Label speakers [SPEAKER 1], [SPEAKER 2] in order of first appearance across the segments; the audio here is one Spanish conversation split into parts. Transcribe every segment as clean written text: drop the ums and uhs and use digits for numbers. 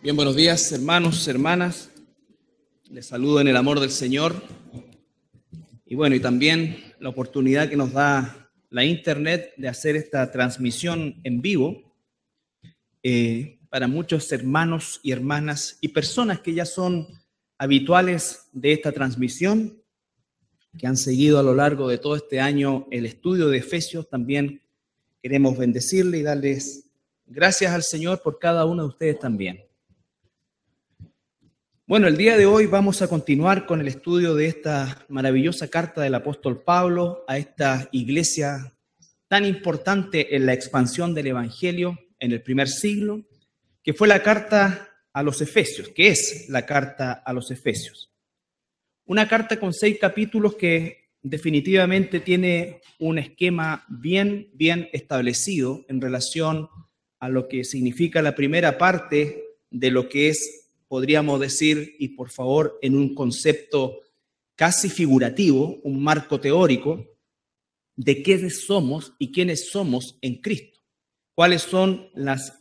[SPEAKER 1] Bien, buenos días, hermanos, hermanas. Les saludo en el amor del Señor. Y bueno, y también la oportunidad que nos da la internet de hacer esta transmisión en vivo para muchos hermanos y hermanas y personas que ya son habituales de esta transmisión, que han seguido a lo largo de todo este año el estudio de Efesios. También queremos bendecirle y darles gracias al Señor por cada uno de ustedes también. Bueno, el día de hoy vamos a continuar con el estudio de esta maravillosa carta del apóstol Pablo a esta iglesia tan importante en la expansión del Evangelio en el primer siglo, que fue la carta a los Efesios, que es la carta a los Efesios. Una carta con 6 capítulos que definitivamente tiene un esquema bien establecido en relación a lo que significa la primera parte de lo que es, podríamos decir, y por favor, en un concepto casi figurativo, un marco teórico, de quiénes somos y quiénes somos en Cristo. Cuáles son las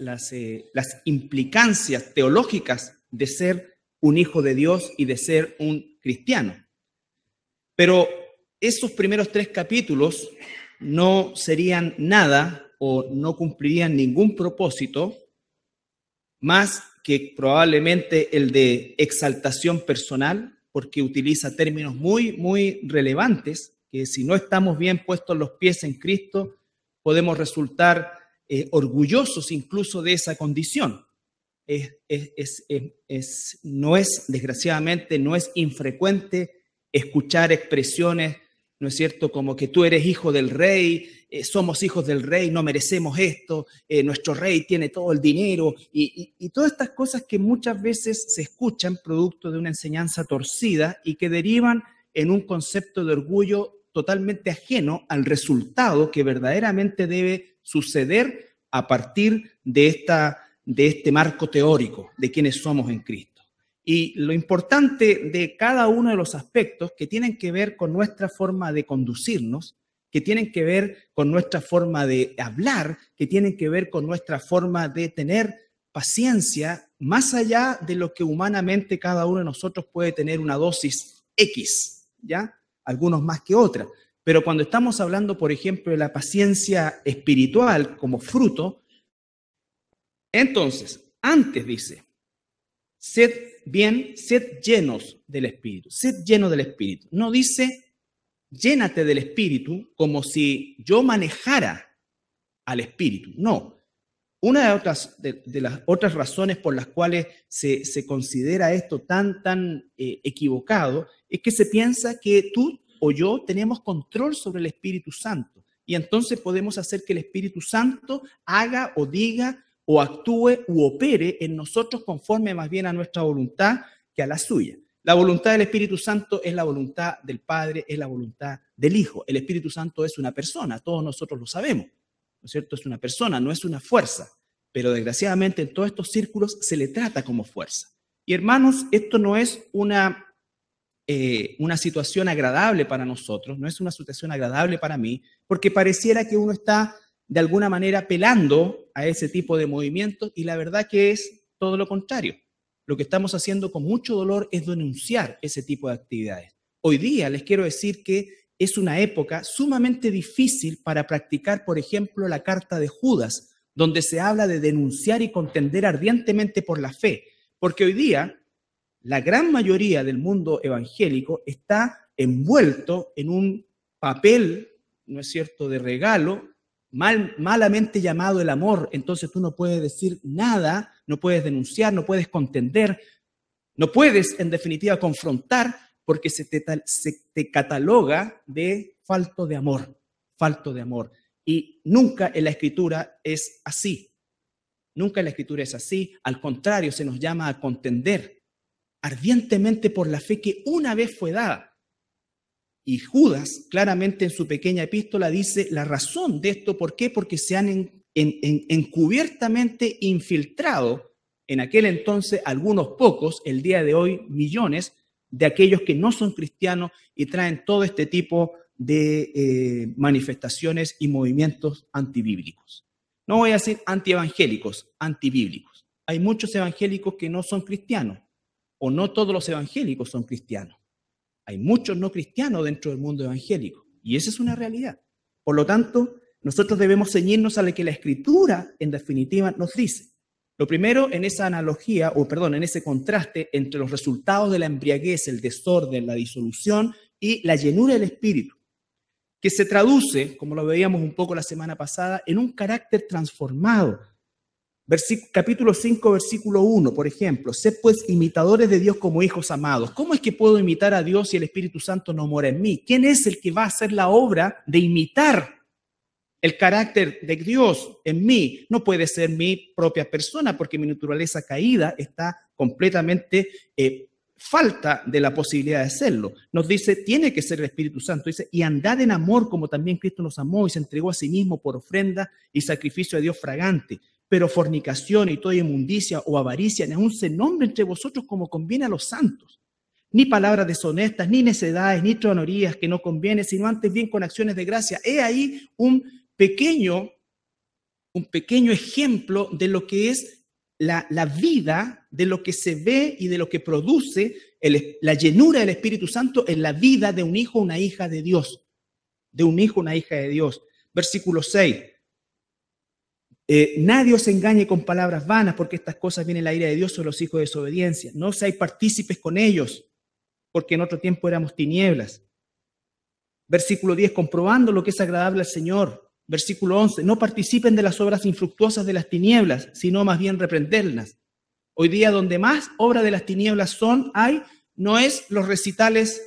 [SPEAKER 1] implicancias teológicas de ser un hijo de Dios y de ser un cristiano. Pero esos primeros 3 capítulos no serían nada o no cumplirían ningún propósito más que probablemente el de exaltación personal, porque utiliza términos muy relevantes, que si no estamos bien puestos los pies en Cristo, podemos resultar orgullosos incluso de esa condición. Desgraciadamente, no es infrecuente escuchar expresiones, ¿no es cierto?, como que tú eres hijo del rey, somos hijos del rey, no merecemos esto, nuestro rey tiene todo el dinero, y todas estas cosas que muchas veces se escuchan producto de una enseñanza torcida y que derivan en un concepto de orgullo totalmente ajeno al resultado que verdaderamente debe suceder a partir de este marco teórico de quiénes somos en Cristo. Y lo importante de cada uno de los aspectos que tienen que ver con nuestra forma de conducirnos, que tienen que ver con nuestra forma de hablar, que tienen que ver con nuestra forma de tener paciencia, más allá de lo que humanamente cada uno de nosotros puede tener una dosis X, ¿ya? Algunos más que otras. Pero cuando estamos hablando, por ejemplo, de la paciencia espiritual como fruto, entonces, antes dice, sed llenos del Espíritu, sed llenos del Espíritu. No dice, llénate del Espíritu como si yo manejara al Espíritu. No. Una de las otras razones por las cuales se considera esto tan equivocado es que se piensa que tú o yo tenemos control sobre el Espíritu Santo y entonces podemos hacer que el Espíritu Santo haga o diga o actúe u opere en nosotros conforme más bien a nuestra voluntad que a la suya. La voluntad del Espíritu Santo es la voluntad del Padre, es la voluntad del Hijo. El Espíritu Santo es una persona, todos nosotros lo sabemos, ¿no es cierto? Es una persona, no es una fuerza, pero desgraciadamente en todos estos círculos se le trata como fuerza. Y hermanos, esto no es una situación agradable para nosotros, no es una situación agradable para mí, porque pareciera que uno está de alguna manera apelando a ese tipo de movimientos y la verdad que es todo lo contrario. Lo que estamos haciendo con mucho dolor es denunciar ese tipo de actividades. Hoy día les quiero decir que es una época sumamente difícil para practicar, por ejemplo, la carta de Judas, donde se habla de denunciar y contender ardientemente por la fe, porque hoy día la gran mayoría del mundo evangélico está envuelto en un papel, ¿no es cierto?, de regalo, malamente llamado el amor. Entonces tú no puedes decir nada, no puedes denunciar, no puedes contender, no puedes en definitiva confrontar porque se te cataloga de falto de amor. Y nunca en la Escritura es así. Nunca en la Escritura es así. Al contrario, se nos llama a contender ardientemente por la fe que una vez fue dada. Y Judas, claramente en su pequeña epístola, dice la razón de esto. ¿Por qué? Porque se han encubiertamente infiltrado en aquel entonces algunos pocos, el día de hoy millones, de aquellos que no son cristianos y traen todo este tipo de manifestaciones y movimientos antibíblicos. No voy a decir antievangélicos, antibíblicos. hay muchos evangélicos que no son cristianos, o no todos los evangélicos son cristianos. Hay muchos no cristianos dentro del mundo evangélico, y esa es una realidad. Por lo tanto, nosotros debemos ceñirnos a lo que la Escritura, en definitiva, nos dice. Lo primero, en esa analogía, en ese contraste entre los resultados de la embriaguez, el desorden, la disolución y la llenura del Espíritu, que se traduce, como lo veíamos un poco la semana pasada, en un carácter transformado. Capítulo 5, versículo 1, por ejemplo, sed pues imitadores de Dios como hijos amados. ¿Cómo es que puedo imitar a Dios si el Espíritu Santo no mora en mí? ¿Quién es el que va a hacer la obra de imitar el carácter de Dios en mí? No puede ser mi propia persona, porque mi naturaleza caída está completamente falta de la posibilidad de hacerlo. Nos dice, tiene que ser el Espíritu Santo. Dice, y andad en amor como también Cristo nos amó y se entregó a sí mismo por ofrenda y sacrificio a Dios fragante. Pero fornicación y toda inmundicia o avaricia ni aun se nombre entre vosotros como conviene a los santos. Ni palabras deshonestas, ni necedades, ni tronorías que no conviene, sino antes bien con acciones de gracia. He ahí un pequeño ejemplo de lo que es la vida, de lo que se ve y de lo que produce la llenura del Espíritu Santo en la vida de un hijo o una hija de Dios. De un hijo o una hija de Dios. Versículo 6. Nadie os engañe con palabras vanas, porque estas cosas vienen la ira de Dios sobre los hijos de desobediencia. No seáis partícipes con ellos, porque en otro tiempo éramos tinieblas. Versículo 10, comprobando lo que es agradable al Señor. Versículo 11, no participen de las obras infructuosas de las tinieblas, sino más bien reprenderlas. Hoy día donde más obra de las tinieblas no es los recitales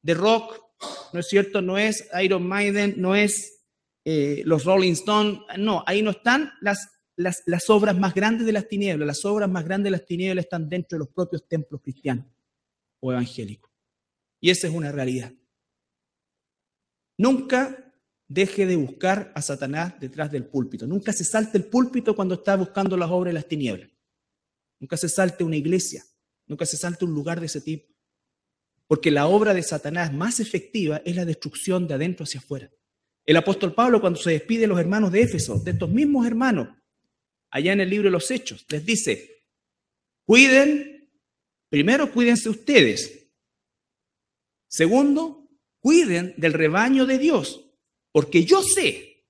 [SPEAKER 1] de rock, ¿no es cierto? No es Iron Maiden, no es los Rolling Stones, no, ahí no están las obras más grandes de las tinieblas. Las obras más grandes de las tinieblas están dentro de los propios templos cristianos o evangélicos. Y esa es una realidad. Nunca deje de buscar a Satanás detrás del púlpito. Nunca se salte el púlpito cuando está buscando las obras de las tinieblas. Nunca se salte una iglesia. Nunca se salte un lugar de ese tipo. Porque la obra de Satanás más efectiva es la destrucción de adentro hacia afuera. El apóstol Pablo, cuando se despide de los hermanos de Éfeso, de estos mismos hermanos, allá en el libro de los Hechos, les dice, primero cuídense ustedes. Segundo, cuiden del rebaño de Dios, porque yo sé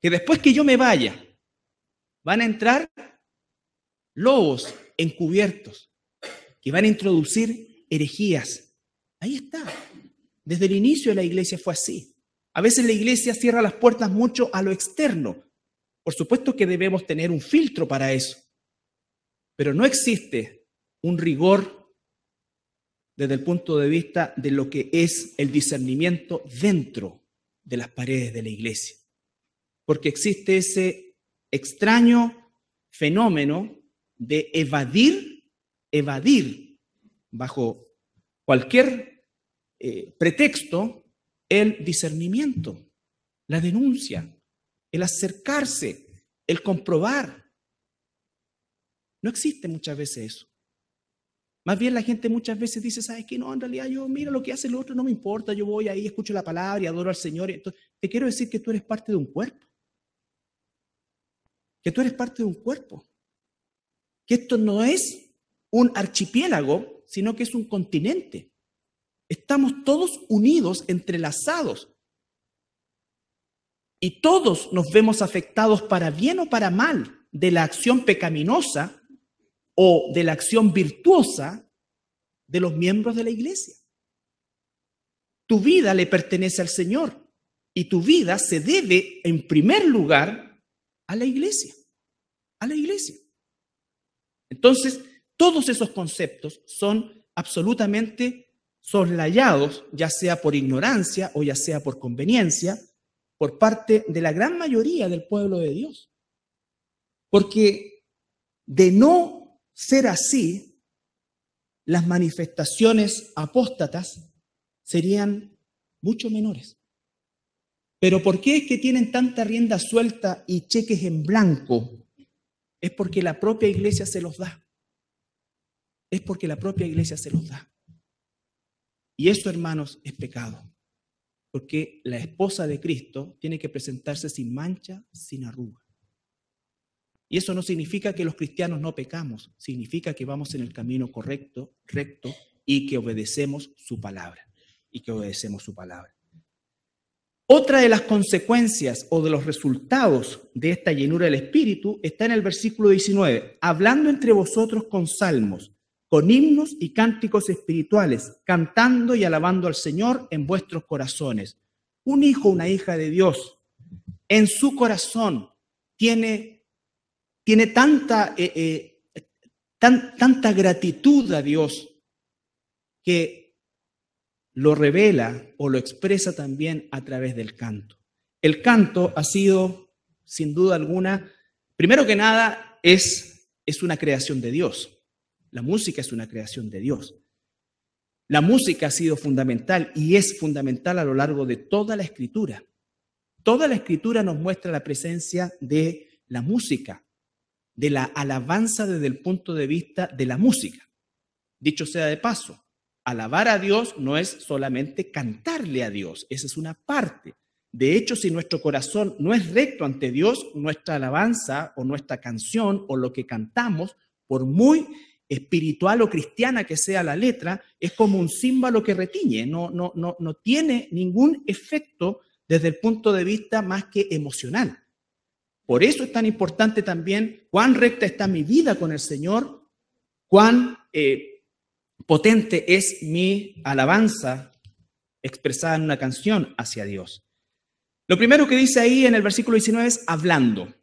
[SPEAKER 1] que después que yo me vaya, van a entrar lobos encubiertos que van a introducir herejías. Ahí está. Desde el inicio de la iglesia fue así. A veces la iglesia cierra las puertas mucho a lo externo. Por supuesto que debemos tener un filtro para eso. Pero no existe un rigor desde el punto de vista de lo que es el discernimiento dentro de las paredes de la iglesia. Porque existe ese extraño fenómeno de evadir bajo cualquier pretexto el discernimiento, la denuncia, el acercarse, el comprobar. No existe muchas veces eso. Más bien la gente muchas veces dice, ¿sabes qué? No, en realidad mira lo que hace el otro, no me importa, yo voy ahí, escucho la palabra y adoro al Señor. Entonces, te quiero decir que tú eres parte de un cuerpo. Que tú eres parte de un cuerpo. Que esto no es un archipiélago, sino que es un continente. Estamos todos unidos, entrelazados. Y todos nos vemos afectados para bien o para mal de la acción pecaminosa o de la acción virtuosa de los miembros de la iglesia. Tu vida le pertenece al Señor y tu vida se debe en primer lugar a la iglesia. A la iglesia. Entonces, todos esos conceptos son absolutamente soslayados, ya sea por ignorancia o ya sea por conveniencia, por parte de la gran mayoría del pueblo de Dios. Porque de no ser así, las manifestaciones apóstatas serían mucho menores. Pero ¿por qué es que tienen tanta rienda suelta y cheques en blanco? Es porque la propia iglesia se los da. Es porque la propia iglesia se los da. Y eso, hermanos, es pecado. Porque la esposa de Cristo tiene que presentarse sin mancha, sin arruga. Y eso no significa que los cristianos no pecamos, significa que vamos en el camino correcto, recto, y que obedecemos su palabra. Otra de las consecuencias o de los resultados de esta llenura del Espíritu está en el versículo 19. Hablando entre vosotros con salmos, con himnos y cánticos espirituales, cantando y alabando al Señor en vuestros corazones. Un hijo, una hija de Dios, en su corazón tiene tanta gratitud a Dios que lo revela o lo expresa también a través del canto. El canto ha sido, sin duda alguna, primero que nada, es una creación de Dios. La música es una creación de Dios. La música ha sido fundamental y es fundamental a lo largo de toda la Escritura. Toda la Escritura nos muestra la presencia de la música, de la alabanza desde el punto de vista de la música. Dicho sea de paso, alabar a Dios no es solamente cantarle a Dios, esa es una parte. De hecho, si nuestro corazón no es recto ante Dios, nuestra alabanza o nuestra canción o lo que cantamos, por muy espiritual o cristiana que sea la letra, es como un címbalo que retiñe, no tiene ningún efecto desde el punto de vista más que emocional. Por eso es tan importante también cuán recta está mi vida con el Señor, cuán potente es mi alabanza expresada en una canción hacia Dios. Lo primero que dice ahí en el versículo 19 es hablando.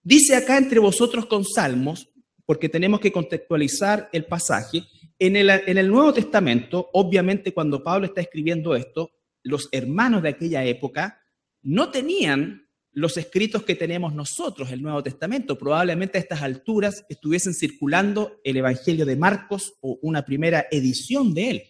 [SPEAKER 1] Dice acá entre vosotros con salmos, porque tenemos que contextualizar el pasaje. En el Nuevo Testamento, obviamente cuando Pablo está escribiendo esto, los hermanos de aquella época no tenían los escritos que tenemos nosotros, el Nuevo Testamento. Probablemente a estas alturas estuviesen circulando el Evangelio de Marcos o una primera edición de él.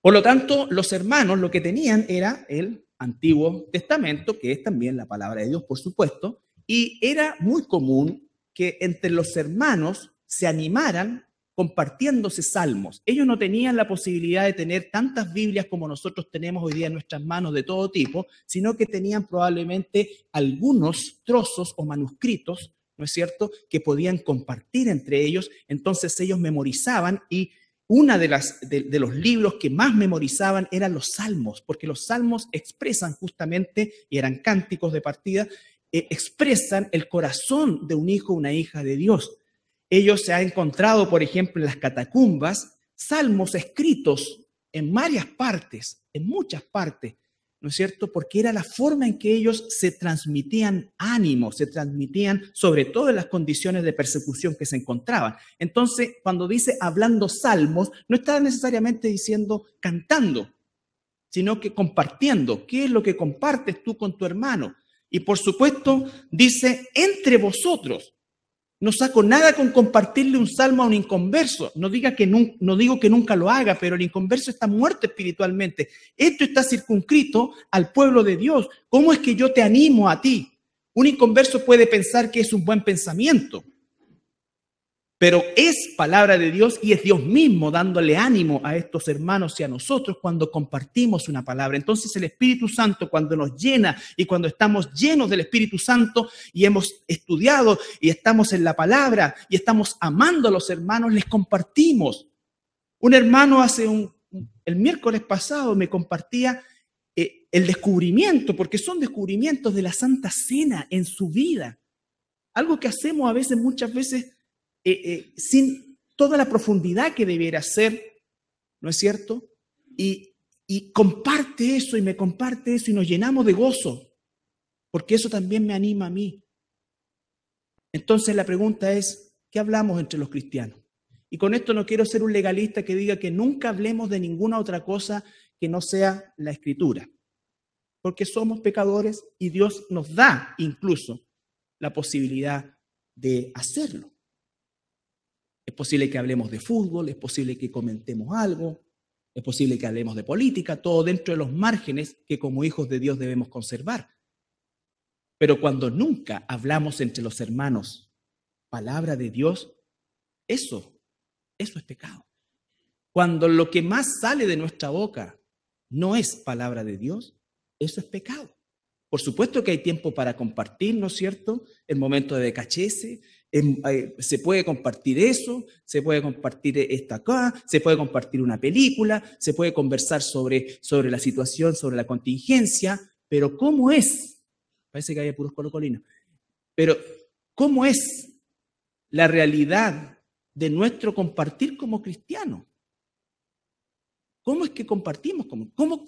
[SPEAKER 1] Por lo tanto, los hermanos lo que tenían era el Antiguo Testamento, que es también la palabra de Dios, por supuesto, y era muy común que entre los hermanos se animaran compartiéndose salmos. Ellos no tenían la posibilidad de tener tantas Biblias como nosotros tenemos hoy día en nuestras manos de todo tipo, sino que tenían probablemente algunos trozos o manuscritos, ¿no es cierto?, que podían compartir entre ellos. Entonces ellos memorizaban y uno de los libros que más memorizaban eran los salmos, porque los salmos expresan justamente, y eran cánticos de partida, expresan el corazón de un hijo o una hija de Dios. Ellos se han encontrado, por ejemplo, en las catacumbas, salmos escritos en varias partes, en muchas partes, ¿no es cierto? Porque era la forma en que ellos se transmitían ánimo, se transmitían sobre todo en las condiciones de persecución que se encontraban. Entonces, cuando dice hablando salmos, no está necesariamente diciendo cantando, sino que compartiendo. ¿Qué es lo que compartes tú con tu hermano? Y por supuesto, dice entre vosotros. No saco nada con compartirle un salmo a un inconverso. No digo que nunca lo haga, pero el inconverso está muerto espiritualmente. Esto está circunscrito al pueblo de Dios. ¿Cómo es que yo te animo a ti? Un inconverso puede pensar que es un buen pensamiento, pero es palabra de Dios y es Dios mismo dándole ánimo a estos hermanos y a nosotros cuando compartimos una palabra. Entonces el Espíritu Santo, cuando nos llena y cuando estamos llenos del Espíritu Santo y hemos estudiado y estamos en la palabra y estamos amando a los hermanos, les compartimos. Un hermano el miércoles pasado me compartía el descubrimiento, porque son descubrimientos de la Santa Cena en su vida. Algo que hacemos muchas veces sin toda la profundidad que debiera ser, ¿no es cierto? Y comparte eso y me comparte eso y nos llenamos de gozo, porque eso también me anima a mí. Entonces la pregunta es, ¿qué hablamos entre los cristianos? Y con esto no quiero ser un legalista que diga que nunca hablemos de ninguna otra cosa que no sea la Escritura, porque somos pecadores y Dios nos da incluso la posibilidad de hacerlo. Es posible que hablemos de fútbol, es posible que comentemos algo, es posible que hablemos de política, todo dentro de los márgenes que como hijos de Dios debemos conservar. Pero cuando nunca hablamos entre los hermanos palabra de Dios, eso es pecado. Cuando lo que más sale de nuestra boca no es palabra de Dios, eso es pecado. Por supuesto que hay tiempo para compartir, ¿no es cierto? El momento de cachese, se puede compartir eso, se puede compartir esta acá, se puede compartir una película, se puede conversar sobre la situación, sobre la contingencia, pero ¿cómo es? Parece que hay puros colocolinos. Pero ¿cómo es la realidad de nuestro compartir como cristianos? ¿Cómo es que compartimos?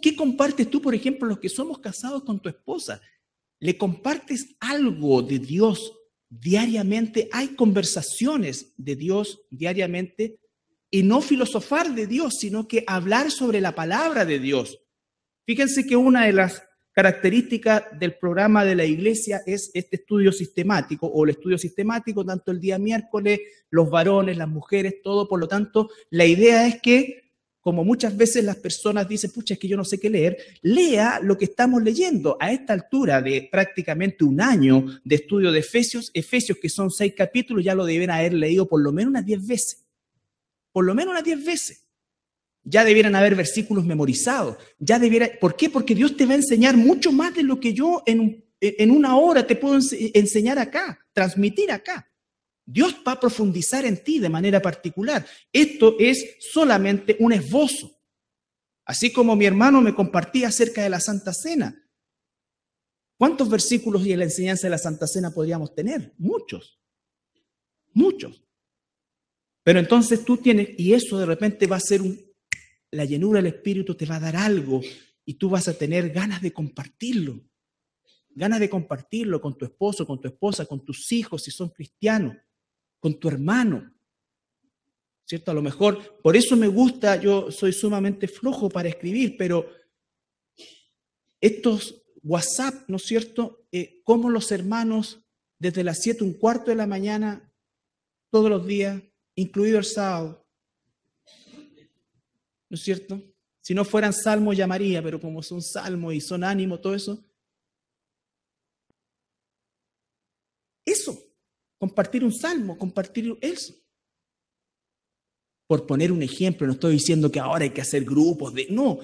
[SPEAKER 1] ¿Qué compartes tú, por ejemplo, los que somos casados con tu esposa? ¿Le compartes algo de Dios diariamente? ¿Hay conversaciones de Dios diariamente? Y no filosofar de Dios, sino que hablar sobre la palabra de Dios. Fíjense que una de las características del programa de la iglesia es este estudio sistemático, o el estudio sistemático, tanto el día miércoles, los varones, las mujeres, todo. Por lo tanto, la idea es que, como muchas veces las personas dicen, pucha, es que yo no sé qué leer, lea lo que estamos leyendo. A esta altura de prácticamente un año de estudio de Efesios, que son 6 capítulos, ya lo deben haber leído por lo menos unas 10 veces. Por lo menos unas 10 veces. Ya debieran haber versículos memorizados. ¿Por qué? Porque Dios te va a enseñar mucho más de lo que yo en una hora te puedo enseñar acá, transmitir acá. Dios va a profundizar en ti de manera particular. Esto es solamente un esbozo. Así como mi hermano me compartía acerca de la Santa Cena. ¿Cuántos versículos y en la enseñanza de la Santa Cena podríamos tener? Muchos. Muchos. Pero entonces tú tienes, y eso de repente va a ser la llenura del Espíritu te va a dar algo y tú vas a tener ganas de compartirlo. Ganas de compartirlo con tu esposo, con tu esposa, con tus hijos si son cristianos, con tu hermano, ¿cierto? A lo mejor, por eso me gusta, yo soy sumamente flojo para escribir, pero estos WhatsApp, ¿no es cierto? Como los hermanos, desde las 7:15 de la mañana, todos los días, incluido el sábado, ¿no es cierto? Si no fueran salmos llamaría, pero como son salmos y son ánimo, todo eso. Eso. Compartir un salmo, compartir eso. Por poner un ejemplo, no estoy diciendo que ahora hay que hacer grupos no,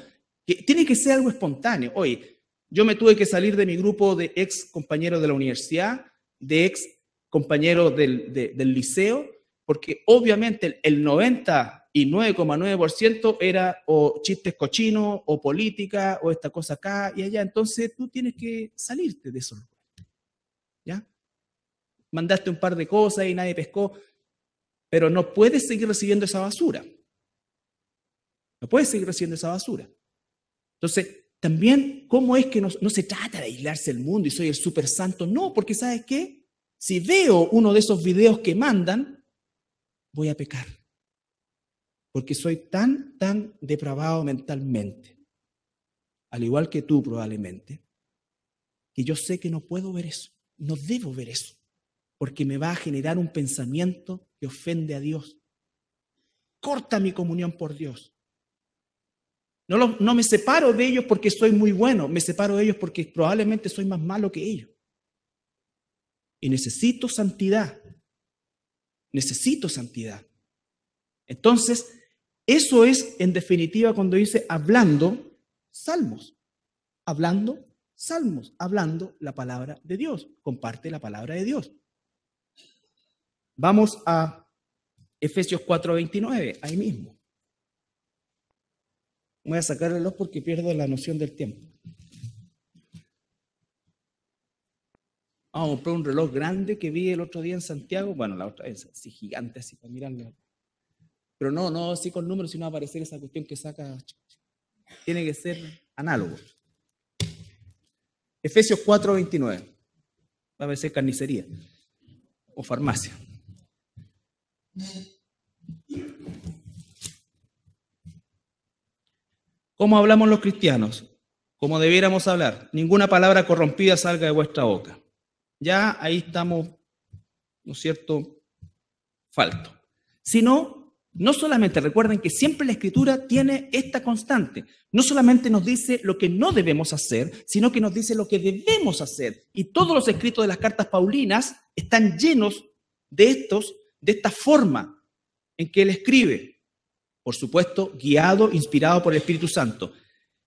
[SPEAKER 1] que tiene que ser algo espontáneo. Oye, yo me tuve que salir de mi grupo de ex compañeros de la universidad, de ex compañeros del liceo, porque obviamente el 99,9% era o chistes cochinos, o política, o esta cosa acá y allá. Entonces tú tienes que salirte de eso. ¿Ya? Mandaste un par de cosas y nadie pescó, pero no puedes seguir recibiendo esa basura. No puedes seguir recibiendo esa basura. Entonces, también, ¿cómo es que no se trata de aislarse del mundo y soy el súper santo? No, porque ¿sabes qué? Si veo uno de esos videos que mandan, voy a pecar. Porque soy tan depravado mentalmente, al igual que tú probablemente, que yo sé que no puedo ver eso, no debo ver eso. Porque me va a generar un pensamiento que ofende a Dios. Corta mi comunión por Dios. No me separo de ellos porque soy muy bueno, me separo de ellos porque probablemente soy más malo que ellos. Y necesito santidad. Necesito santidad. Entonces, eso es en definitiva cuando dice hablando salmos. Hablando salmos, hablando la palabra de Dios. Comparte la palabra de Dios. Vamos a Efesios 4:29, ahí mismo. Voy a sacar el reloj porque pierdo la noción del tiempo. Vamos a comprar un reloj grande que vi el otro día en Santiago. Bueno, la otra vez, así gigante, así para mirarlo. Pero no así con números, sino aparecer esa cuestión que saca. Tiene que ser análogo. Efesios 4:29. Va a aparecer carnicería o farmacia. ¿Cómo hablamos los cristianos? Como debiéramos hablar. Ninguna palabra corrompida salga de vuestra boca. Ya ahí estamos, ¿no es cierto?, falto. Sino, no solamente, recuerden que siempre la Escritura tiene esta constante. No solamente nos dice lo que no debemos hacer, sino que nos dice lo que debemos hacer. Y todos los escritos de las cartas paulinas están llenos de esta forma en que él escribe, por supuesto, guiado, inspirado por el Espíritu Santo.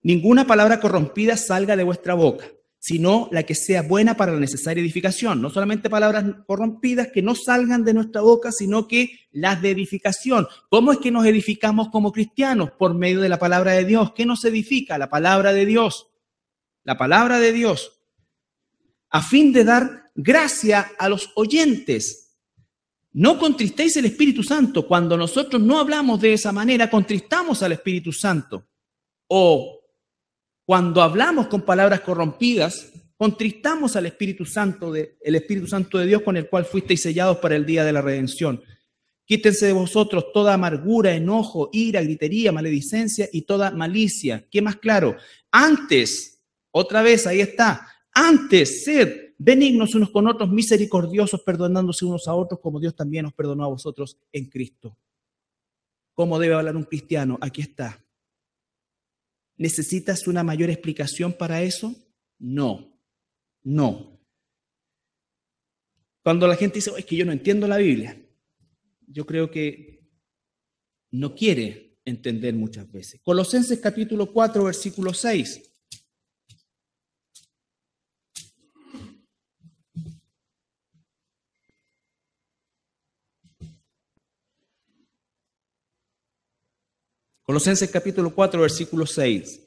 [SPEAKER 1] Ninguna palabra corrompida salga de vuestra boca, sino la que sea buena para la necesaria edificación. No solamente palabras corrompidas que no salgan de nuestra boca, sino que las de edificación. ¿Cómo es que nos edificamos como cristianos? Por medio de la palabra de Dios. ¿Qué nos edifica? La palabra de Dios. La palabra de Dios. A fin de dar gracia a los oyentes. No contristéis el Espíritu Santo. Cuando nosotros no hablamos de esa manera, contristamos al Espíritu Santo. O cuando hablamos con palabras corrompidas, contristamos al Espíritu Santo, el Espíritu Santo de Dios con el cual fuisteis sellados para el día de la redención. Quítense de vosotros toda amargura, enojo, ira, gritería, maledicencia y toda malicia. ¿Qué más claro? Antes, otra vez, ahí está, antes sed benignos unos con otros, misericordiosos, perdonándose unos a otros, como Dios también os perdonó a vosotros en Cristo. ¿Cómo debe hablar un cristiano? Aquí está. ¿Necesitas una mayor explicación para eso? No, no. Cuando la gente dice, es que yo no entiendo la Biblia, yo creo que no quiere entender muchas veces. Colosenses capítulo 4, versículo 6. Colosenses capítulo 4, versículo 6.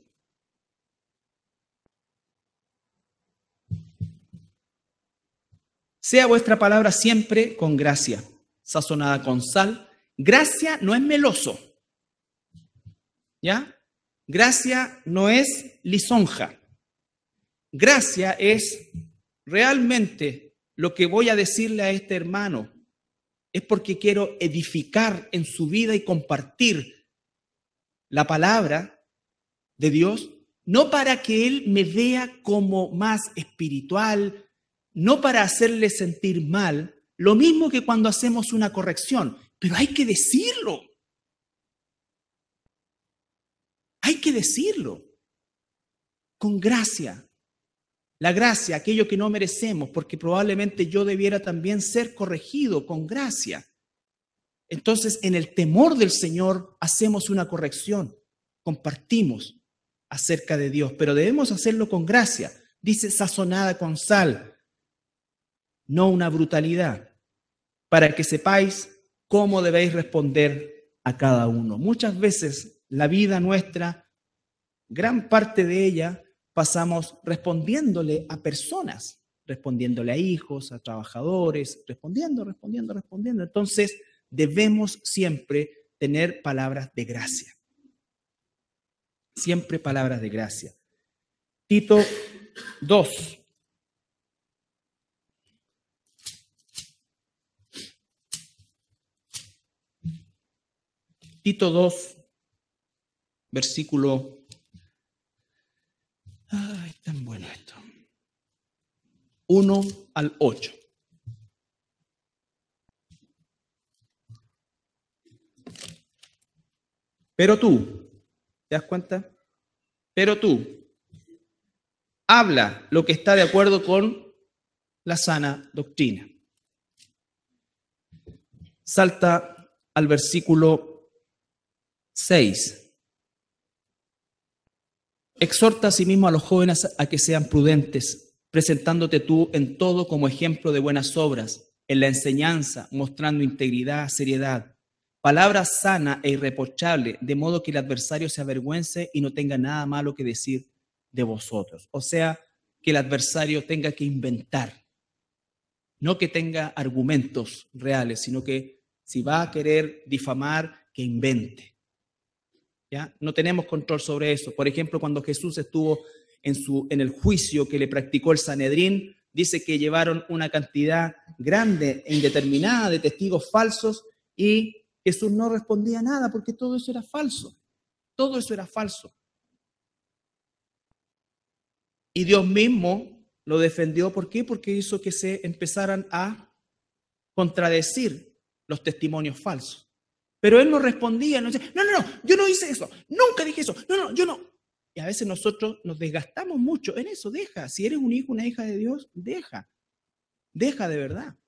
[SPEAKER 1] Sea vuestra palabra siempre con gracia, sazonada con sal. Gracia no es meloso, ¿ya? Gracia no es lisonja. Gracia es realmente lo que voy a decirle a este hermano. Es porque quiero edificar en su vida y compartir la palabra de Dios, no para que él me vea como más espiritual, no para hacerle sentir mal, lo mismo que cuando hacemos una corrección, pero hay que decirlo. Hay que decirlo con gracia. La gracia, aquello que no merecemos, porque probablemente yo debiera también ser corregido con gracia. Entonces, en el temor del Señor, hacemos una corrección, compartimos acerca de Dios, pero debemos hacerlo con gracia. Dice sazonada con sal, no una brutalidad, para que sepáis cómo debéis responder a cada uno. Muchas veces la vida nuestra, gran parte de ella, pasamos respondiéndole a personas, respondiéndole a hijos, a trabajadores, respondiendo. Entonces, debemos siempre tener palabras de gracia. Siempre palabras de gracia. Tito 2. Tito 2, versículo... Ay, tan bueno esto. 1 al 8. Pero tú, ¿te das cuenta? Pero tú, habla lo que está de acuerdo con la sana doctrina. Salta al versículo 6. Exhorta asimismo a los jóvenes a que sean prudentes, presentándote tú en todo como ejemplo de buenas obras, en la enseñanza, mostrando integridad, seriedad, palabra sana e irreprochable, de modo que el adversario se avergüence y no tenga nada malo que decir de vosotros. O sea, que el adversario tenga que inventar, no que tenga argumentos reales, sino que si va a querer difamar, que invente. ¿Ya? No tenemos control sobre eso. Por ejemplo, cuando Jesús estuvo en el juicio que le practicó el Sanedrín, dice que llevaron una cantidad grande e indeterminada de testigos falsos y Jesús no respondía nada porque todo eso era falso. Todo eso era falso. Y Dios mismo lo defendió. ¿Por qué? Porque hizo que se empezaran a contradecir los testimonios falsos. Pero él no respondía, no decía, no, yo no hice eso, nunca dije eso, no, yo no. Y a veces nosotros nos desgastamos mucho en eso. Deja, si eres un hijo, una hija de Dios, deja de verdad.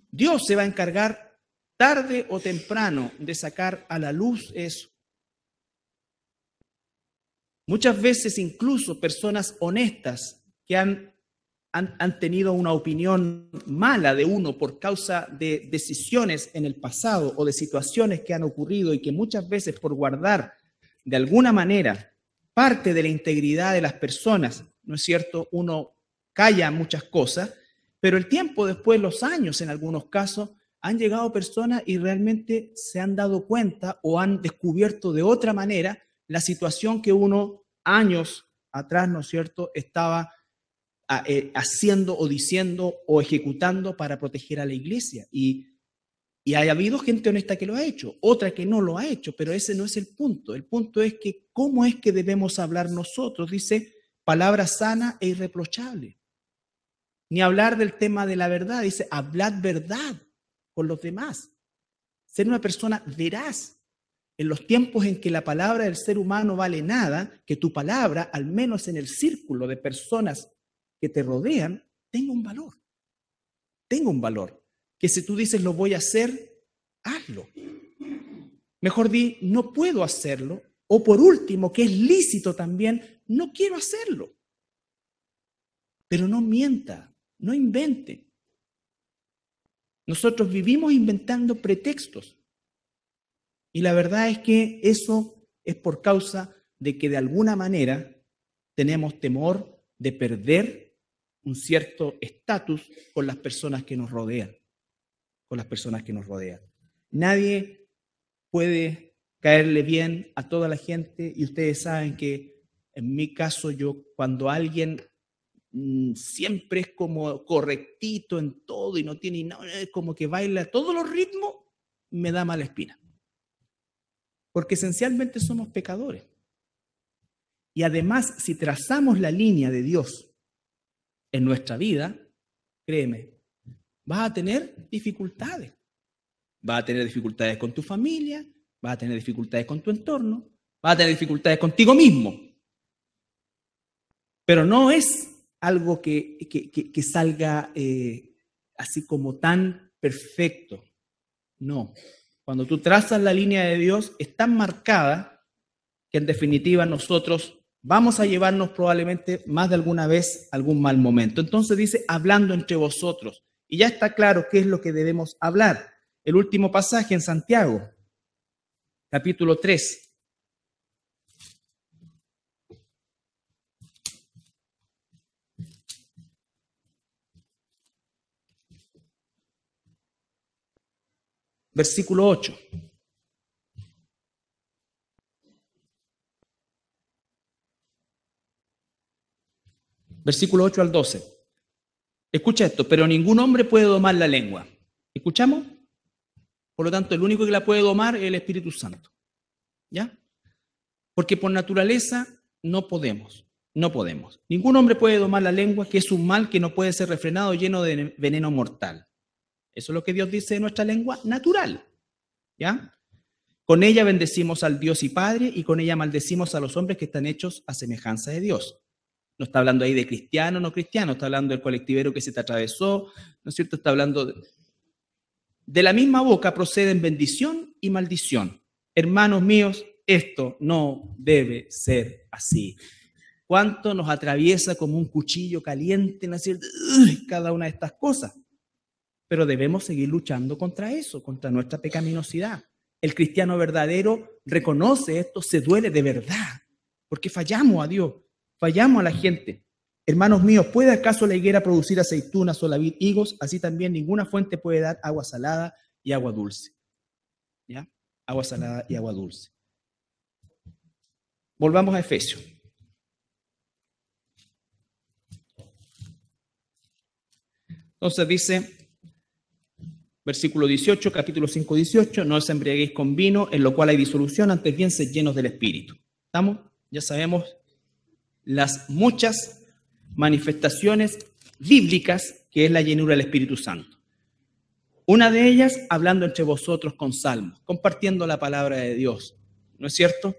[SPEAKER 1] Dios se va a encargar tarde o temprano de sacar a la luz eso. Muchas veces incluso personas honestas que han tenido una opinión mala de uno por causa de decisiones en el pasado o de situaciones que han ocurrido y que muchas veces por guardar de alguna manera parte de la integridad de las personas, ¿no es cierto? Uno calla muchas cosas, pero el tiempo después, los años en algunos casos, han llegado personas y realmente se han dado cuenta o han descubierto de otra manera la situación que uno años atrás, ¿no es cierto?, estaba haciendo o diciendo o ejecutando para proteger a la iglesia. Y ha habido gente honesta que lo ha hecho, otra que no lo ha hecho, pero ese no es el punto. El punto es que cómo es que debemos hablar nosotros. Dice, palabra sana e irreprochable. Ni hablar del tema de la verdad. Dice, hablad verdad con los demás. Ser una persona veraz. En los tiempos en que la palabra del ser humano vale nada, que tu palabra, al menos en el círculo de personas que te rodean, tenga un valor. Tenga un valor. Que si tú dices lo voy a hacer, hazlo. Mejor di, no puedo hacerlo. O por último, que es lícito también, no quiero hacerlo. Pero no mienta, no invente. Nosotros vivimos inventando pretextos. Y la verdad es que eso es por causa de que de alguna manera tenemos temor de perder un cierto estatus con las personas que nos rodean. Con las personas que nos rodean. Nadie puede caerle bien a toda la gente y ustedes saben que en mi caso yo cuando alguien siempre es como correctito en todo y no tiene nada, es como que baila todos los ritmos, me da mala espina. Porque esencialmente somos pecadores. Y además, si trazamos la línea de Dios en nuestra vida, créeme, vas a tener dificultades. Vas a tener dificultades con tu familia, vas a tener dificultades con tu entorno, vas a tener dificultades contigo mismo. Pero no es algo que salga así como tan perfecto. No. Cuando tú trazas la línea de Dios, es tan marcada que en definitiva nosotros vamos a llevarnos probablemente más de alguna vez algún mal momento. Entonces dice, hablando entre vosotros. Y ya está claro qué es lo que debemos hablar. El último pasaje en Santiago, capítulo 3. Versículo 8. Versículo 8 al 12. Escucha esto, pero ningún hombre puede domar la lengua. ¿Escuchamos? Por lo tanto, el único que la puede domar es el Espíritu Santo. ¿Ya? Porque por naturaleza no podemos. No podemos. Ningún hombre puede domar la lengua, que es un mal que no puede ser refrenado, lleno de veneno mortal. Eso es lo que Dios dice de nuestra lengua natural. ¿Ya? Con ella bendecimos al Dios y Padre y con ella maldecimos a los hombres que están hechos a semejanza de Dios. No está hablando ahí de cristiano o no cristiano, está hablando del colectivero que se te atravesó, ¿no es cierto? Está hablando de la misma boca proceden bendición y maldición. Hermanos míos, esto no debe ser así. ¿Cuánto nos atraviesa como un cuchillo caliente, ¿no es cierto? Cada una de estas cosas. Pero debemos seguir luchando contra eso, contra nuestra pecaminosidad. El cristiano verdadero reconoce esto, se duele de verdad, porque fallamos a Dios, fallamos a la gente. Hermanos míos, ¿puede acaso la higuera producir aceitunas o la vid higos? Así también ninguna fuente puede dar agua salada y agua dulce. ¿Ya? Agua salada y agua dulce. Volvamos a Efesios. Entonces dice... Versículo 18, capítulo 5, 18, no os embriaguéis con vino, en lo cual hay disolución, antes bien sed llenos del Espíritu. ¿Estamos? Ya sabemos las muchas manifestaciones bíblicas que es la llenura del Espíritu Santo. Una de ellas, hablando entre vosotros con salmos, compartiendo la palabra de Dios, ¿no es cierto?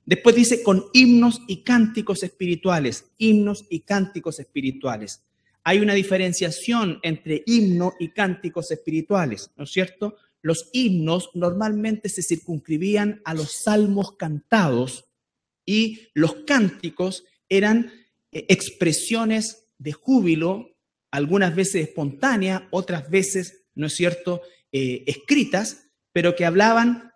[SPEAKER 1] Después dice, con himnos y cánticos espirituales, himnos y cánticos espirituales. Hay una diferenciación entre himno y cánticos espirituales, ¿no es cierto? Los himnos normalmente se circunscribían a los salmos cantados y los cánticos eran expresiones de júbilo, algunas veces espontáneas, otras veces, ¿no es cierto?, escritas, pero que hablaban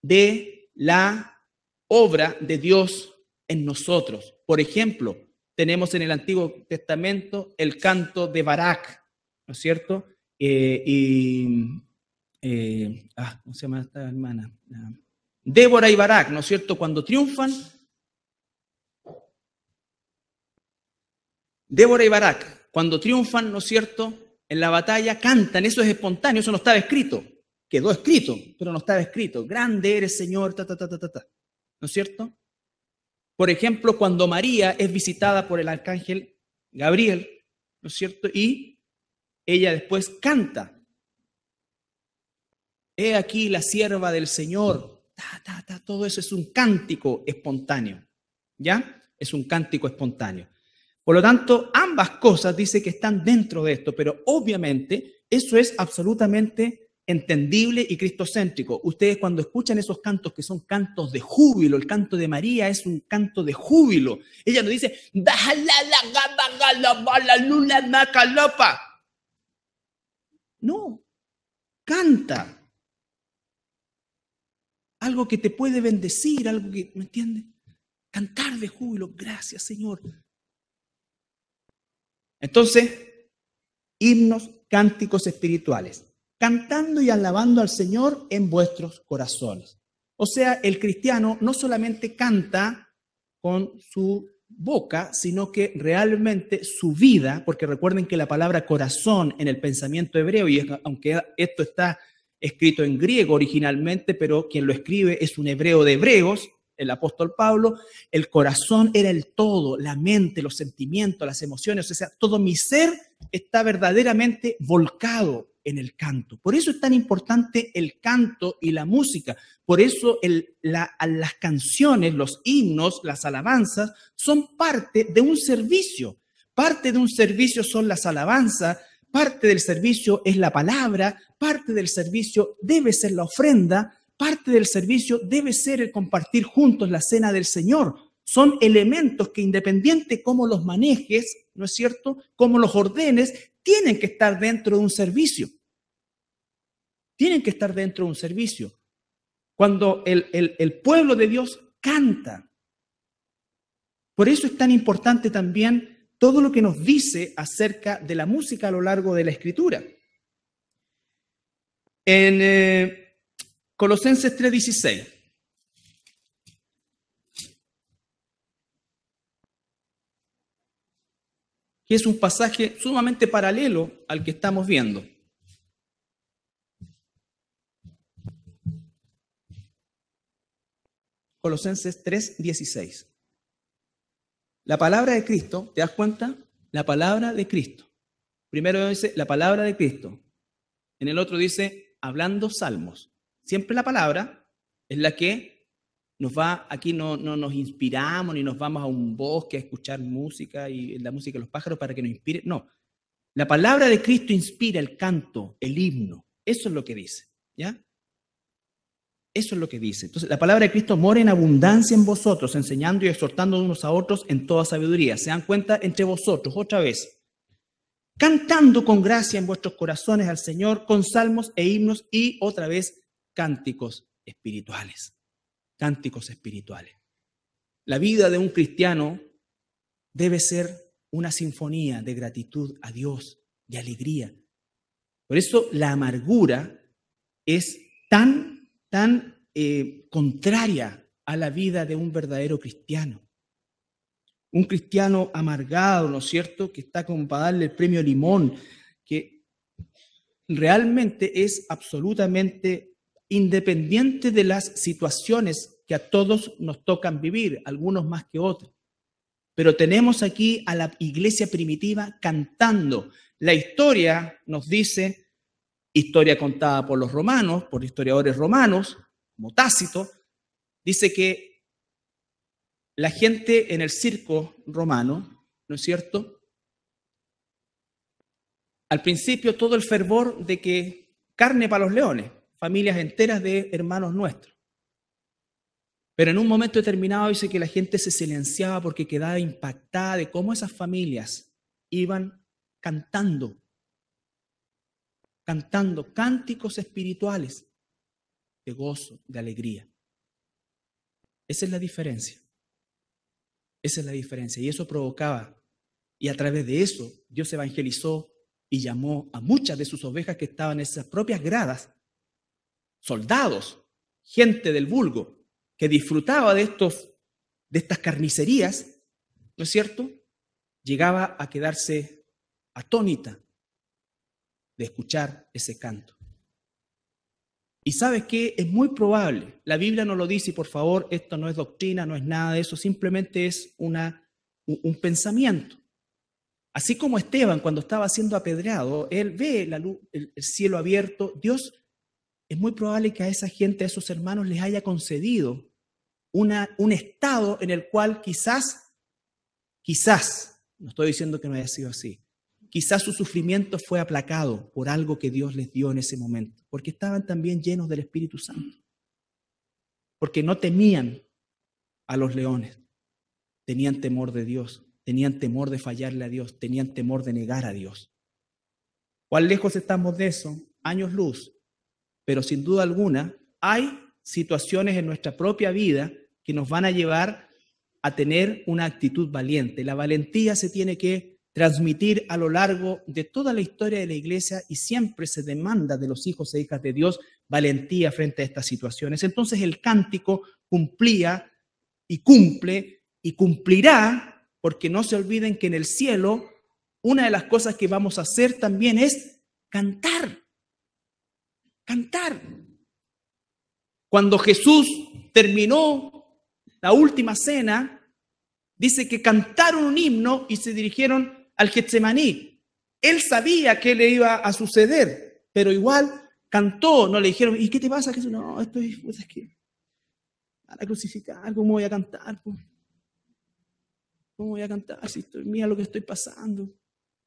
[SPEAKER 1] de la obra de Dios en nosotros. Por ejemplo, tenemos en el Antiguo Testamento el canto de Barak, ¿no es cierto? ¿Cómo se llama esta hermana? Débora y Barak, ¿no es cierto? Cuando triunfan, Débora y Barak, cuando triunfan, ¿no es cierto?, en la batalla, cantan, eso es espontáneo, eso no estaba escrito. Quedó escrito, pero no estaba escrito. Grande eres, Señor, ¿no es cierto? Por ejemplo, cuando María es visitada por el arcángel Gabriel, ¿no es cierto? Y ella después canta. He aquí la sierva del Señor. Todo eso es un cántico espontáneo. ¿Ya? Es un cántico espontáneo. Por lo tanto, ambas cosas dice que están dentro de esto, pero obviamente eso es absolutamente entendible y cristocéntrico. Ustedes cuando escuchan esos cantos que son cantos de júbilo, el canto de María es un canto de júbilo. Ella no dice, no, canta. Algo que te puede bendecir, algo que, ¿me entiendes? Cantar de júbilo, gracias Señor. Entonces, himnos, cánticos espirituales, cantando y alabando al Señor en vuestros corazones. O sea, el cristiano no solamente canta con su boca, sino que realmente su vida, porque recuerden que la palabra corazón en el pensamiento hebreo, y aunque esto está escrito en griego originalmente, pero quien lo escribe es un hebreo de hebreos, el apóstol Pablo, el corazón era el todo, la mente, los sentimientos, las emociones, o sea, todo mi ser está verdaderamente volcado en el canto. Por eso es tan importante el canto y la música. Por eso las canciones, los himnos, las alabanzas son parte de un servicio. Parte de un servicio son las alabanzas, parte del servicio es la palabra, parte del servicio debe ser la ofrenda, parte del servicio debe ser el compartir juntos la cena del Señor. Son elementos que independiente cómo los manejes, ¿no es cierto?, cómo los ordenes, tienen que estar dentro de un servicio. Tienen que estar dentro de un servicio. Cuando el pueblo de Dios canta. Por eso es tan importante también todo lo que nos dice acerca de la música a lo largo de la Escritura. En Colosenses 3:16. Que es un pasaje sumamente paralelo al que estamos viendo. Colosenses 3:16. La palabra de Cristo, ¿te das cuenta? La palabra de Cristo. Primero dice la palabra de Cristo. En el otro dice hablando salmos. Siempre la palabra es la que nos va, aquí no nos inspiramos ni nos vamos a un bosque a escuchar música y la música de los pájaros para que nos inspire. No, la palabra de Cristo inspira el canto, el himno. Eso es lo que dice, ¿ya? Eso es lo que dice. Entonces, la palabra de Cristo mora en abundancia en vosotros, enseñando y exhortando unos a otros en toda sabiduría. ¿Se dan cuenta? Entre vosotros, otra vez. Cantando con gracia en vuestros corazones al Señor, con salmos e himnos y, otra vez, cánticos espirituales. Cánticos espirituales. La vida de un cristiano debe ser una sinfonía de gratitud a Dios, de alegría. Por eso la amargura es tan contraria a la vida de un verdadero cristiano. Un cristiano amargado, ¿no es cierto?, que está como para darle el premio limón, que realmente es absolutamente independiente de las situaciones que a todos nos tocan vivir, algunos más que otros. Pero tenemos aquí a la iglesia primitiva cantando. La historia nos dice, historia contada por los romanos, por historiadores romanos, como Tácito, dice que la gente en el circo romano, ¿no es cierto?, al principio todo el fervor de que carne para los leones, familias enteras de hermanos nuestros. Pero en un momento determinado dice que la gente se silenciaba porque quedaba impactada de cómo esas familias iban cantando cánticos espirituales de gozo, de alegría. Esa es la diferencia. Esa es la diferencia. Y eso provocaba, y a través de eso, Dios evangelizó y llamó a muchas de sus ovejas que estaban en esas propias gradas, soldados, gente del vulgo, que disfrutaba de estas carnicerías, ¿no es cierto? Llegaba a quedarse atónita de escuchar ese canto. Y ¿sabes qué? Es muy probable, la Biblia no lo dice, y por favor, esto no es doctrina, no es nada de eso, simplemente es un pensamiento. Así como Esteban, cuando estaba siendo apedreado, él ve la luz, el cielo abierto. Dios, es muy probable que a esa gente, a esos hermanos, les haya concedido un estado en el cual quizás, no estoy diciendo que no haya sido así, quizás su sufrimiento fue aplacado por algo que Dios les dio en ese momento, porque estaban también llenos del Espíritu Santo, porque no temían a los leones, tenían temor de Dios, tenían temor de fallarle a Dios, tenían temor de negar a Dios. ¿Cuán lejos estamos de eso? Años luz. Pero sin duda alguna hay situaciones en nuestra propia vida que nos van a llevar a tener una actitud valiente. La valentía se tiene que transmitir a lo largo de toda la historia de la iglesia y siempre se demanda de los hijos e hijas de Dios valentía frente a estas situaciones. Entonces el cántico cumplía y cumple y cumplirá, porque no se olviden que en el cielo una de las cosas que vamos a hacer también es cantar. Cantar. Cuando Jesús terminó la última cena, dice que cantaron un himno y se dirigieron al Getsemaní. Él sabía qué le iba a suceder, pero igual cantó. No le dijeron, ¿y qué te pasa, Jesús? No, es que van a crucificar, ¿cómo voy a cantar? ¿Cómo voy a cantar si mira lo que estoy pasando?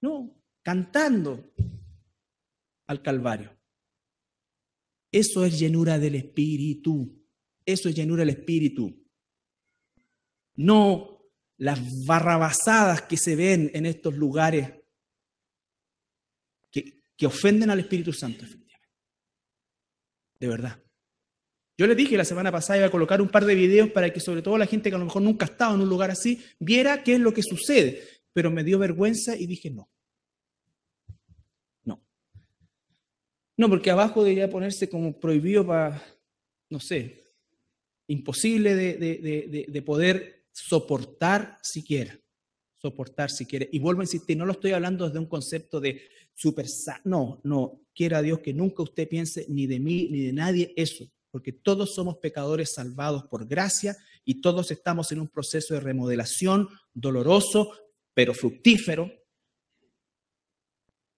[SPEAKER 1] No, cantando al Calvario. Eso es llenura del Espíritu. Eso es llenura del Espíritu. No las barrabasadas que se ven en estos lugares que ofenden al Espíritu Santo, efectivamente. De verdad. Yo les dije la semana pasada, iba a colocar un par de videos para que sobre todo la gente que a lo mejor nunca ha estado en un lugar así, viera qué es lo que sucede. Pero me dio vergüenza y dije no. No, porque abajo debería ponerse como prohibido para, no sé, imposible de poder soportar siquiera. Soportar siquiera. Y vuelvo a insistir, no lo estoy hablando desde un concepto de super... No, quiera Dios que nunca usted piense ni de mí ni de nadie eso, porque todos somos pecadores salvados por gracia y todos estamos en un proceso de remodelación doloroso, pero fructífero,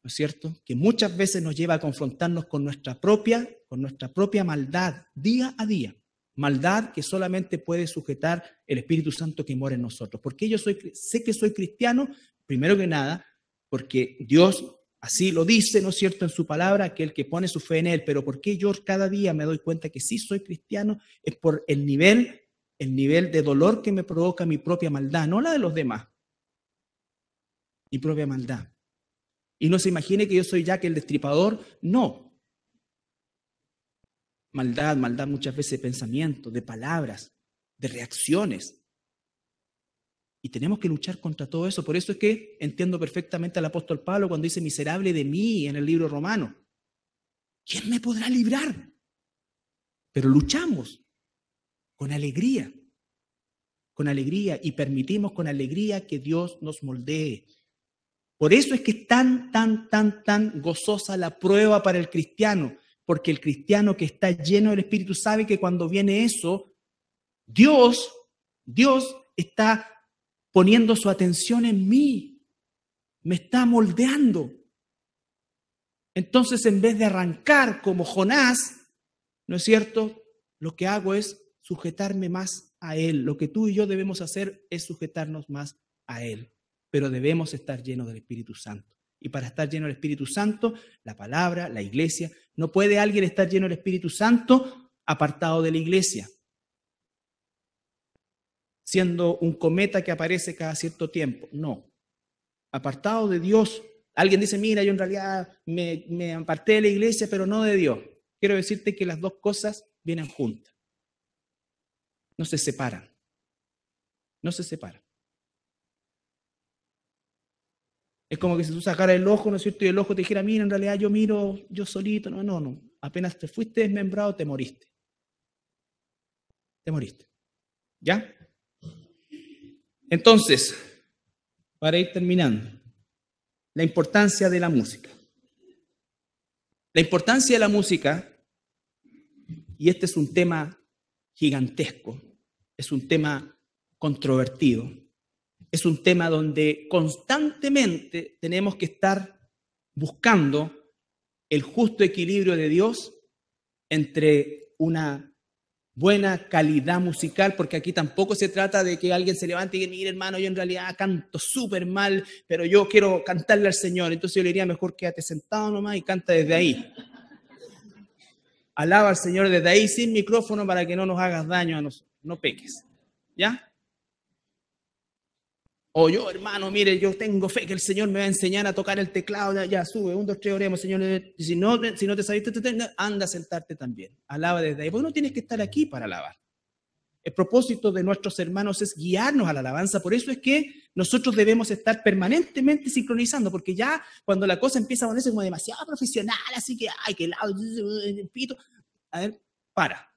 [SPEAKER 1] ¿no es cierto? Que muchas veces nos lleva a confrontarnos con nuestra propia maldad día a día. Maldad que solamente puede sujetar el Espíritu Santo que mora en nosotros. ¿Por qué yo sé que soy cristiano? Primero que nada, porque Dios así lo dice, ¿no es cierto?, en su palabra, que el que pone su fe en Él. Pero ¿por qué yo cada día me doy cuenta que sí soy cristiano? Es por el nivel de dolor que me provoca mi propia maldad, no la de los demás. Mi propia maldad. Y no se imagine que yo soy Jack el Destripador, no. Maldad muchas veces de pensamiento, de palabras, de reacciones. Y tenemos que luchar contra todo eso. Por eso es que entiendo perfectamente al apóstol Pablo cuando dice miserable de mí en el libro romano. ¿Quién me podrá librar? Pero luchamos con alegría y permitimos con alegría que Dios nos moldee. Por eso es que es tan gozosa la prueba para el cristiano, porque el cristiano que está lleno del Espíritu sabe que cuando viene eso, Dios está poniendo su atención en mí, me está moldeando. Entonces, en vez de arrancar como Jonás, ¿no es cierto?, lo que hago es sujetarme más a Él. Lo que tú y yo debemos hacer es sujetarnos más a Él. Pero debemos estar llenos del Espíritu Santo. Y para estar lleno del Espíritu Santo, la palabra, la iglesia, no puede alguien estar lleno del Espíritu Santo apartado de la iglesia. siendo un cometa que aparece cada cierto tiempo. No. Apartado de Dios. Alguien dice, mira, yo en realidad me aparté de la iglesia, pero no de Dios. Quiero decirte que las dos cosas vienen juntas. No se separan. No se separan. Es como que si tú sacaras el ojo, ¿no es cierto? Y el ojo te dijera, mira, en realidad yo miro yo solito. No, no, no. Apenas te fuiste desmembrado, te moriste. Te moriste. ¿Ya? Entonces, para ir terminando, la importancia de la música. La importancia de la música, y este es un tema gigantesco, es un tema controvertido, es un tema donde constantemente tenemos que estar buscando el justo equilibrio de Dios entre una buena calidad musical, porque aquí tampoco se trata de que alguien se levante y diga, mire hermano, yo en realidad canto súper mal, pero yo quiero cantarle al Señor. Entonces yo le diría, mejor quédate sentado nomás y canta desde ahí. Alaba al Señor desde ahí sin micrófono para que no nos hagas daño a nosotros, no peques. ¿Ya? O yo, hermano, mire, yo tengo fe que el Señor me va a enseñar a tocar el teclado, ya sube, 1, 2, 3, oremos, Señor. Y si no te sabiste, anda a sentarte también. Alaba desde ahí. Porque no tienes que estar aquí para alabar. El propósito de nuestros hermanos es guiarnos a la alabanza. Por eso es que nosotros debemos estar permanentemente sincronizando, porque ya cuando la cosa empieza a ponerse como demasiado profesional, así que, ay, que lado, pito. A ver, para.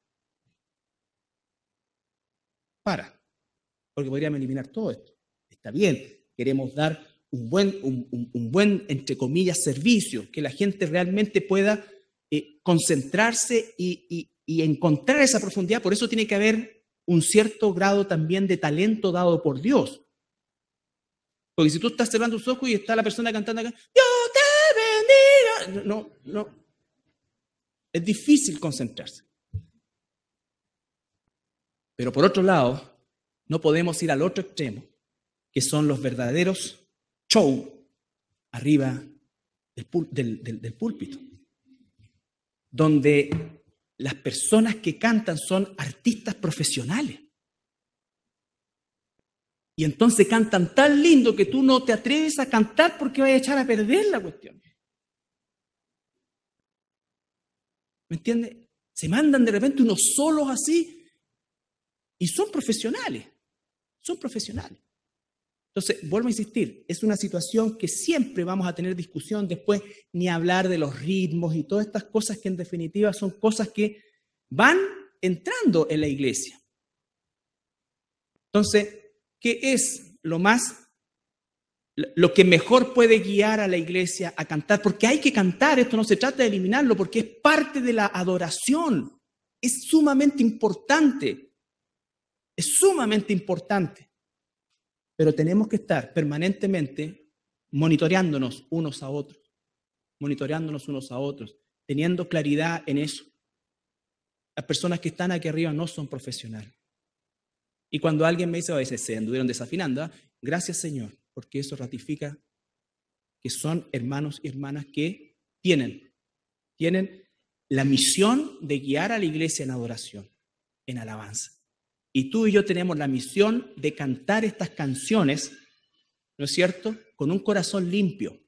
[SPEAKER 1] Porque podríamos eliminar todo esto. Está bien, queremos dar un buen, entre comillas, servicio, que la gente realmente pueda concentrarse y encontrar esa profundidad. Por eso tiene que haber un cierto grado también de talento dado por Dios. Porque si tú estás cerrando tus ojos y está la persona cantando acá, Dios te bendiga. No. Es difícil concentrarse. Pero por otro lado, no podemos ir al otro extremo, que son los verdaderos show arriba del púlpito, donde las personas que cantan son artistas profesionales. Y entonces cantan tan lindo que tú no te atreves a cantar porque vas a echar a perder la cuestión. ¿Me entiendes? Se mandan de repente unos solos así y son profesionales. Son profesionales. Entonces, vuelvo a insistir, es una situación que siempre vamos a tener discusión después, ni hablar de los ritmos y todas estas cosas que en definitiva son cosas que van entrando en la iglesia. Entonces, ¿qué es lo que mejor puede guiar a la iglesia a cantar? Porque hay que cantar, esto no se trata de eliminarlo, porque es parte de la adoración. Es sumamente importante. Es sumamente importante. Pero tenemos que estar permanentemente monitoreándonos unos a otros, teniendo claridad en eso. Las personas que están aquí arriba no son profesionales. Y cuando alguien me dice, a veces se anduvieron desafinando, gracias Señor, porque eso ratifica que son hermanos y hermanas que tienen la misión de guiar a la iglesia en adoración, en alabanza. Y tú y yo tenemos la misión de cantar estas canciones, ¿no es cierto?, con un corazón limpio.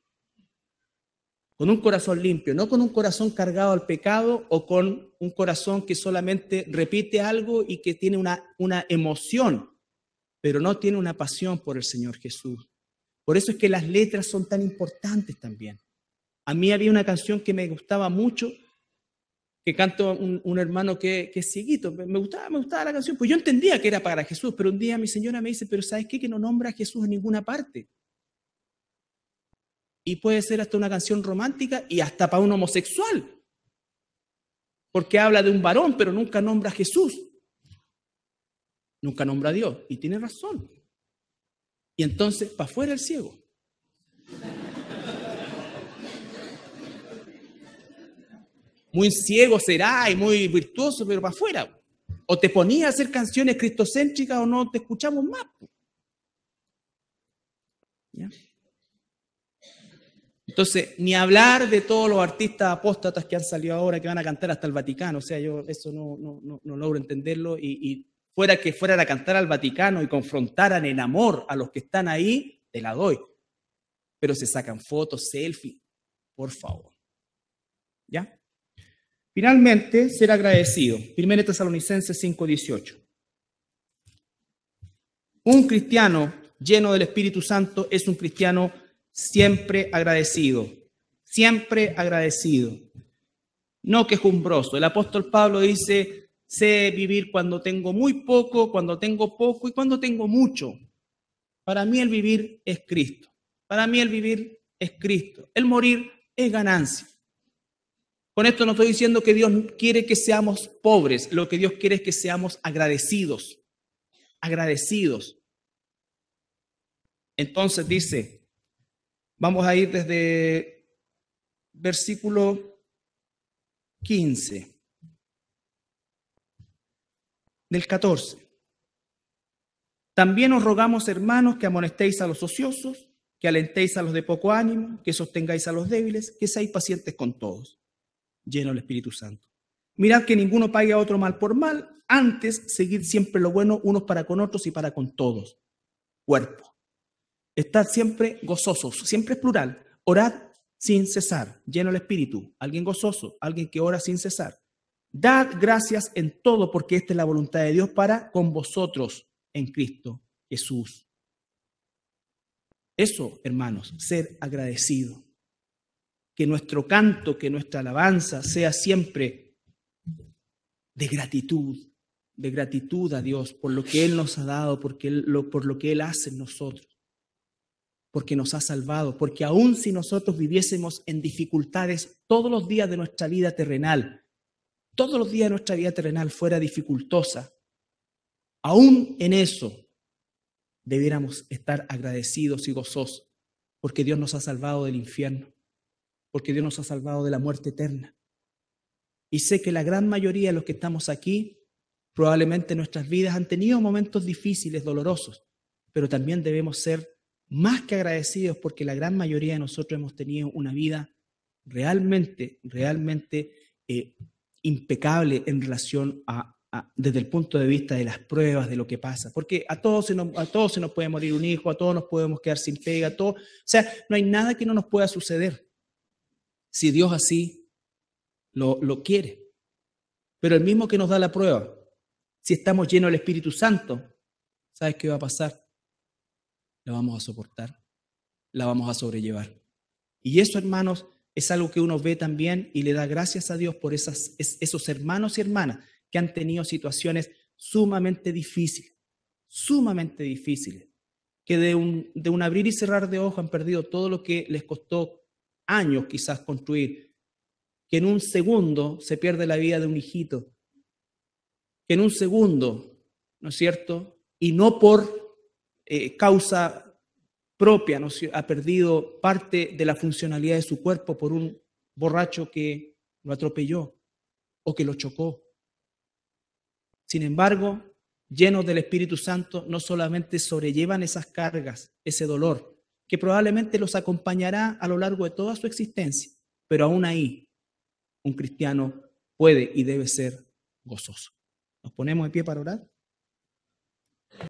[SPEAKER 1] Con un corazón limpio, no con un corazón cargado al pecado o con un corazón que solamente repite algo y que tiene una emoción, pero no tiene una pasión por el Señor Jesús. Por eso es que las letras son tan importantes también. A mí había una canción que me gustaba mucho, que canta un hermano que es cieguito. Me gustaba la canción, pues yo entendía que era para Jesús, pero un día mi señora me dice, pero ¿sabes qué? Que no nombra a Jesús en ninguna parte. Y puede ser hasta una canción romántica y hasta para un homosexual, porque habla de un varón, pero nunca nombra a Jesús. Nunca nombra a Dios. Y tiene razón. Y entonces, para afuera el ciego. Muy ciego será y muy virtuoso, pero para afuera. O te ponía a hacer canciones cristocéntricas o no te escuchamos más. ¿Ya? Entonces, ni hablar de todos los artistas apóstatas que han salido ahora, que van a cantar hasta el Vaticano. O sea, yo eso no logro entenderlo y fuera que fueran a cantar al Vaticano y confrontaran en amor a los que están ahí, te la doy. Pero se sacan fotos, selfies, por favor. ¿Ya? Finalmente, ser agradecido. 1 Tesalonicenses 5:18. Un cristiano lleno del Espíritu Santo es un cristiano siempre agradecido. Siempre agradecido. No quejumbroso. El apóstol Pablo dice, sé vivir cuando tengo muy poco, cuando tengo poco y cuando tengo mucho. Para mí el vivir es Cristo. Para mí el vivir es Cristo. El morir es ganancia. Con esto no estoy diciendo que Dios quiere que seamos pobres. Lo que Dios quiere es que seamos agradecidos. Agradecidos. Entonces dice, vamos a ir desde versículo 15 del 14. También os rogamos, hermanos, que amonestéis a los ociosos, que alentéis a los de poco ánimo, que sostengáis a los débiles, que seáis pacientes con todos, llenos del Espíritu Santo. Mirad que ninguno pague a otro mal por mal, antes seguid siempre lo bueno unos para con otros y para con todos. Cuerpo. Estad siempre gozosos, siempre es plural. Orad sin cesar, lleno del Espíritu. Alguien gozoso, alguien que ora sin cesar. Dad gracias en todo, porque esta es la voluntad de Dios para con vosotros en Cristo Jesús. Eso, hermanos, ser agradecido. Que nuestro canto, que nuestra alabanza sea siempre de gratitud a Dios por lo que Él nos ha dado, por lo que Él hace en nosotros, porque nos ha salvado, porque aun si nosotros viviésemos en dificultades todos los días de nuestra vida terrenal, todos los días de nuestra vida terrenal fuera dificultosa, aún en eso debiéramos estar agradecidos y gozosos, porque Dios nos ha salvado del infierno, porque Dios nos ha salvado de la muerte eterna. Y sé que la gran mayoría de los que estamos aquí, probablemente en nuestras vidas han tenido momentos difíciles, dolorosos, pero también debemos ser más que agradecidos porque la gran mayoría de nosotros hemos tenido una vida realmente impecable en relación desde el punto de vista de las pruebas, de lo que pasa. Porque a todos se nos puede morir un hijo, a todos nos podemos quedar sin pega, o sea, no hay nada que no nos pueda suceder si Dios así lo quiere. Pero el mismo que nos da la prueba, si estamos llenos del Espíritu Santo, ¿sabes qué va a pasar? La vamos a soportar, la vamos a sobrellevar. Y eso, hermanos, es algo que uno ve también y le da gracias a Dios por esos hermanos y hermanas que han tenido situaciones sumamente difíciles, que de un abrir y cerrar de ojos han perdido todo lo que les costó años quizás construir, que en un segundo se pierde la vida de un hijito, que en un segundo, ¿no es cierto? Y no por causa propia, ¿no? Ha perdido parte de la funcionalidad de su cuerpo por un borracho que lo atropelló o que lo chocó. Sin embargo, llenos del Espíritu Santo, no solamente sobrellevan esas cargas, ese dolor, que probablemente los acompañará a lo largo de toda su existencia, pero aún ahí, un cristiano puede y debe ser gozoso. ¿Nos ponemos de pie para orar?